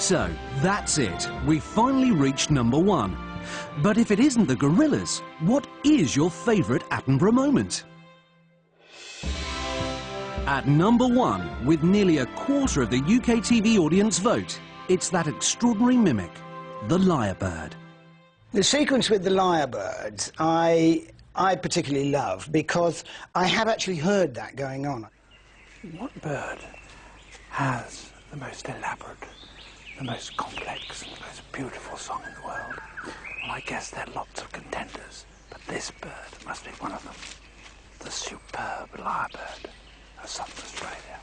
So, that's it. We've finally reached number one. But if it isn't the gorillas, what is your favourite Attenborough moment? At number one, with nearly a quarter of the UK TV audience vote, it's that extraordinary mimic, the lyrebird. The sequence with the lyrebirds I particularly love because I have actually heard that going on. What bird has the most elaborate, the most complex, and the most beautiful song in the world? Well, I guess there are lots of contenders, but this bird must be one of them. The superb lyrebird of Southern Australia.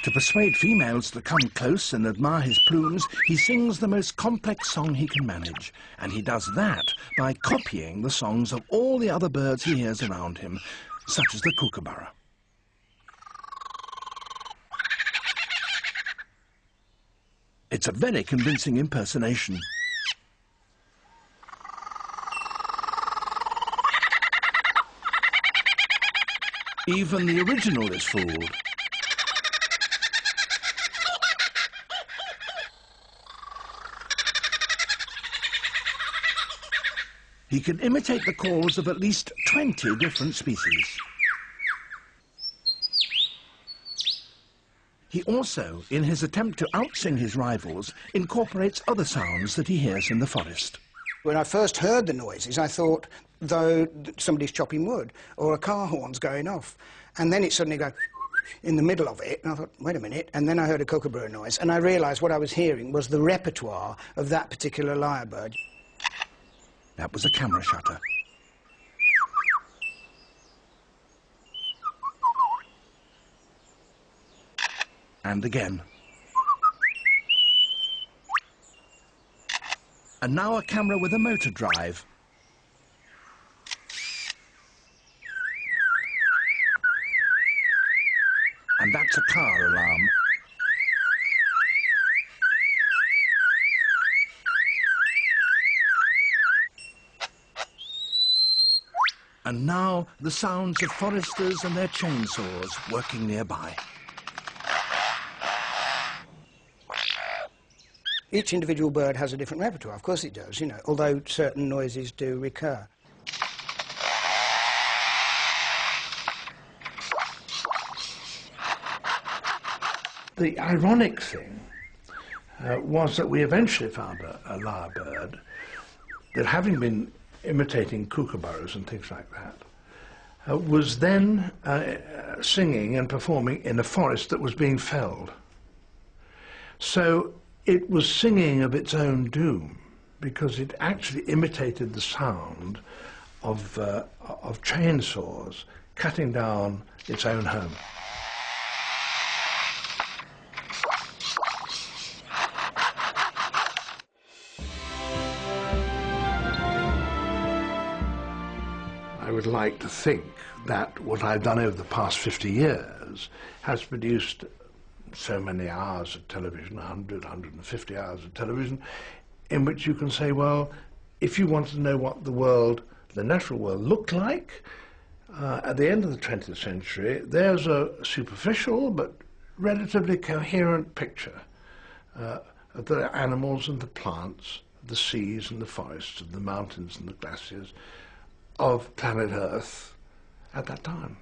To persuade females to come close and admire his plumes, he sings the most complex song he can manage. And he does that by copying the songs of all the other birds he hears around him, such as the kookaburra. It's a very convincing impersonation. Even the original is fooled. He can imitate the calls of at least 20 different species. He also, in his attempt to outsing his rivals, incorporates other sounds that he hears in the forest. When I first heard the noises, I thought, though, somebody's chopping wood or a car horn's going off. And then it suddenly goes in the middle of it, and I thought, wait a minute, and then I heard a kookaburra noise, and I realised what I was hearing was the repertoire of that particular lyrebird. That was a camera shutter. And again. And now a camera with a motor drive. And that's a car alarm. And now the sounds of foresters and their chainsaws working nearby. Each individual bird has a different repertoire, of course it does, you know, although certain noises do recur. The ironic thing was that we eventually found a lyrebird that, having been imitating kookaburras and things like that, was then singing and performing in a forest that was being felled. So it was singing of its own doom because it actually imitated the sound of chainsaws cutting down its own home. I would like to think that what I've done over the past 50 years has produced so many hours of television, 100, 150 hours of television, in which you can say, well, if you want to know what the world, the natural world, looked like at the end of the 20th century, there's a superficial but relatively coherent picture of the animals and the plants, the seas and the forests, and the mountains and the glaciers of planet Earth at that time.